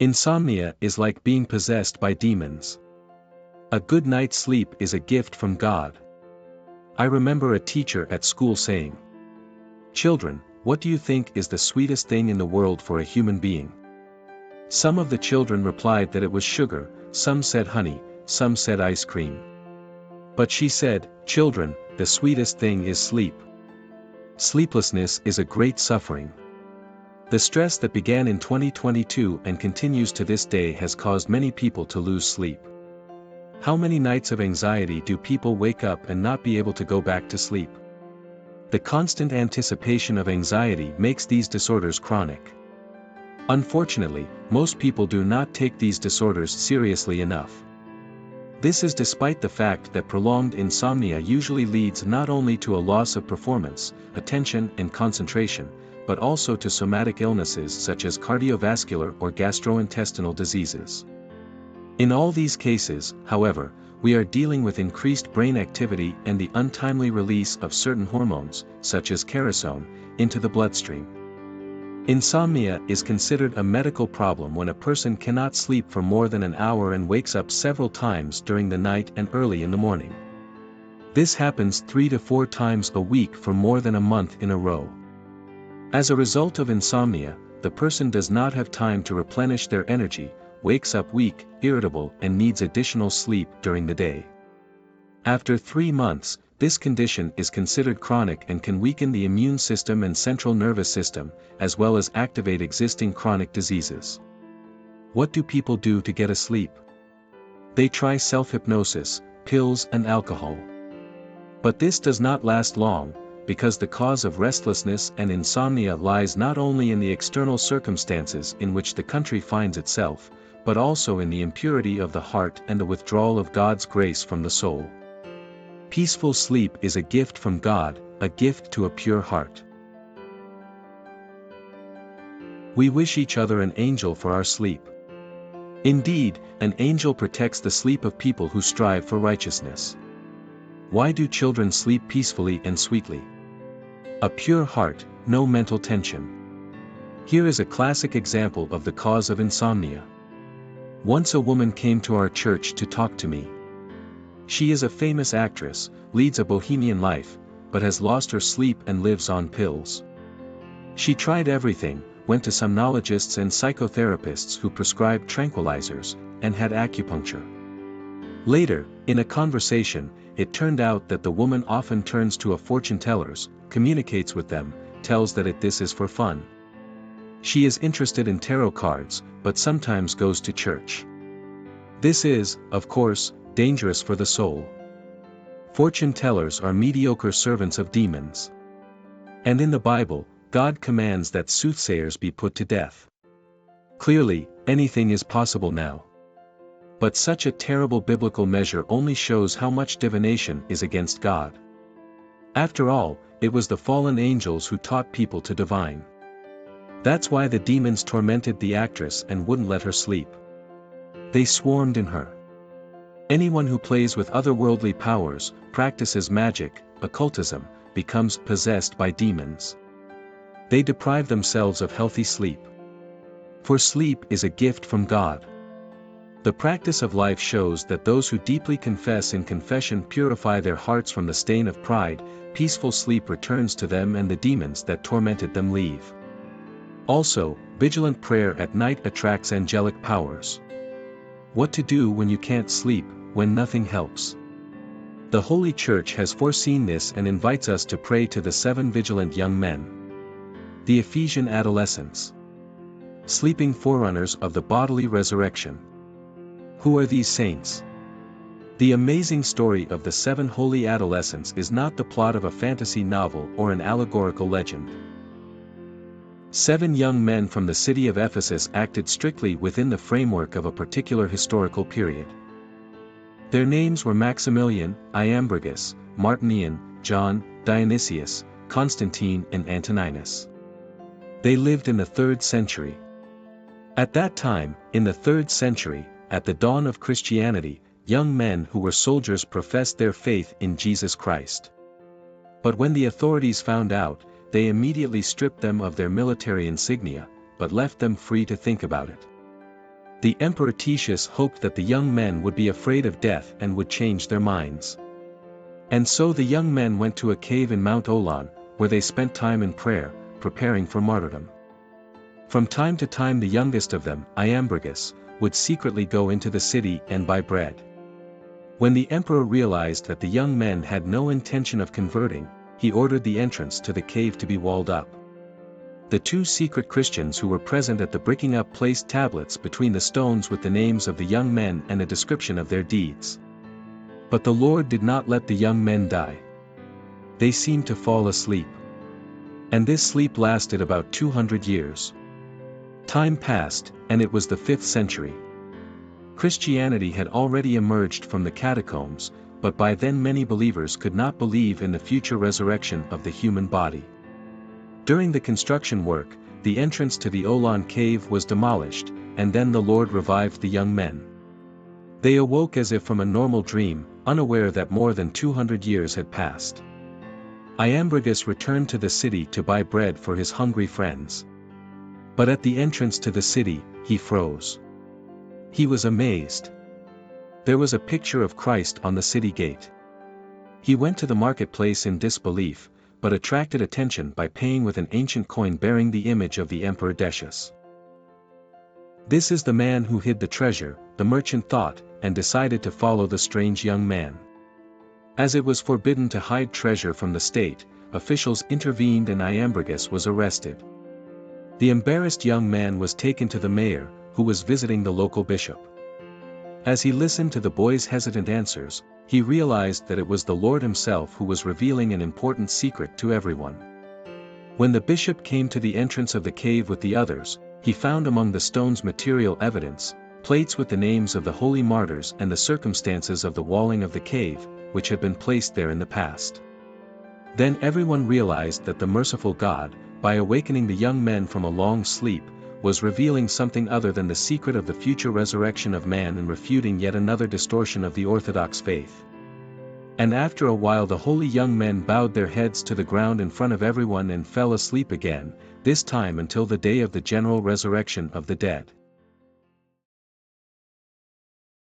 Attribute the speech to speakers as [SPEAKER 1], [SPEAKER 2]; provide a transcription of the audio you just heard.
[SPEAKER 1] Insomnia is like being possessed by demons. A good night's sleep is a gift from God. I remember a teacher at school saying, "Children, what do you think is the sweetest thing in the world for a human being?" Some of the children replied that it was sugar, some said honey, some said ice cream. But she said, "Children, the sweetest thing is sleep." Sleeplessness is a great suffering. The stress that began in 2022 and continues to this day has caused many people to lose sleep. How many nights of anxiety do people wake up and not be able to go back to sleep? The constant anticipation of anxiety makes these disorders chronic. Unfortunately, most people do not take these disorders seriously enough. This is despite the fact that prolonged insomnia usually leads not only to a loss of performance, attention and concentration, but also to somatic illnesses such as cardiovascular or gastrointestinal diseases. In all these cases, however, we are dealing with increased brain activity and the untimely release of certain hormones, such as cortisol, into the bloodstream. Insomnia is considered a medical problem when a person cannot sleep for more than an hour and wakes up several times during the night and early in the morning. This happens 3 to 4 times a week for more than a month in a row. As a result of insomnia, the person does not have time to replenish their energy, wakes up weak, irritable, and needs additional sleep during the day. After 3 months, this condition is considered chronic and can weaken the immune system and central nervous system, as well as activate existing chronic diseases. What do people do to get asleep? They try self-hypnosis, pills and alcohol. But this does not last long, because the cause of restlessness and insomnia lies not only in the external circumstances in which the country finds itself, but also in the impurity of the heart and the withdrawal of God's grace from the soul. Peaceful sleep is a gift from God, a gift to a pure heart. We wish each other an angel for our sleep. Indeed, an angel protects the sleep of people who strive for righteousness. Why do children sleep peacefully and sweetly? A pure heart, no mental tension. Here is a classic example of the cause of insomnia. Once a woman came to our church to talk to me. She is a famous actress, leads a bohemian life, but has lost her sleep and lives on pills. She tried everything, went to somnologists and psychotherapists who prescribed tranquilizers, and had acupuncture. Later, in a conversation, it turned out that the woman often turns to a fortune tellers, communicates with them, tells that this is for fun. She is interested in tarot cards, but sometimes goes to church. This is, of course, dangerous for the soul. Fortune tellers are mediocre servants of demons. And in the Bible, God commands that soothsayers be put to death. Clearly, anything is possible now. But such a terrible biblical measure only shows how much divination is against God. After all, it was the fallen angels who taught people to divine. That's why the demons tormented the actress and wouldn't let her sleep. They swarmed in her. Anyone who plays with otherworldly powers, practices magic, occultism, becomes possessed by demons. They deprive themselves of healthy sleep. For sleep is a gift from God. The practice of life shows that those who deeply confess in confession purify their hearts from the stain of pride, peaceful sleep returns to them and the demons that tormented them leave. Also, vigilant prayer at night attracts angelic powers. What to do when you can't sleep, when nothing helps? The Holy Church has foreseen this and invites us to pray to the 7 vigilant young men. The Ephesian adolescents. Sleeping forerunners of the bodily resurrection. Who are these saints? The amazing story of the 7 holy adolescents is not the plot of a fantasy novel or an allegorical legend. 7 young men from the city of Ephesus acted strictly within the framework of a particular historical period. Their names were Maximilian, Iambrigus, Martinian, John, Dionysius, Constantine and Antoninus. They lived in the 3rd century. At that time, in the 3rd century, at the dawn of Christianity, young men who were soldiers professed their faith in Jesus Christ. But when the authorities found out, they immediately stripped them of their military insignia, but left them free to think about it. The Emperor Titius hoped that the young men would be afraid of death and would change their minds. And so the young men went to a cave in Mount Olon, where they spent time in prayer, preparing for martyrdom. From time to time the youngest of them, Iambrigus, would secretly go into the city and buy bread. When the emperor realized that the young men had no intention of converting, he ordered the entrance to the cave to be walled up. The two secret Christians who were present at the bricking up placed tablets between the stones with the names of the young men and a description of their deeds. But the Lord did not let the young men die. They seemed to fall asleep. And this sleep lasted about 200 years. Time passed, and it was the 5th century. Christianity had already emerged from the catacombs, but by then many believers could not believe in the future resurrection of the human body. During the construction work, the entrance to the Olon cave was demolished, and then the Lord revived the young men. They awoke as if from a normal dream, unaware that more than 200 years had passed. Iambrigus returned to the city to buy bread for his hungry friends. But at the entrance to the city, he froze. He was amazed. There was a picture of Christ on the city gate. He went to the marketplace in disbelief, but attracted attention by paying with an ancient coin bearing the image of the Emperor Decius. This is the man who hid the treasure, the merchant thought, and decided to follow the strange young man. As it was forbidden to hide treasure from the state, officials intervened and Iambrigus was arrested. The embarrassed young man was taken to the mayor, who was visiting the local bishop. As he listened to the boy's hesitant answers, he realized that it was the Lord himself who was revealing an important secret to everyone. When the bishop came to the entrance of the cave with the others, he found among the stones material evidence, plates with the names of the holy martyrs and the circumstances of the walling of the cave, which had been placed there in the past. Then everyone realized that the merciful God, by awakening the young men from a long sleep, was revealing something other than the secret of the future resurrection of man and refuting yet another distortion of the Orthodox faith. And after a while the holy young men bowed their heads to the ground in front of everyone and fell asleep again, this time until the day of the general resurrection of the dead.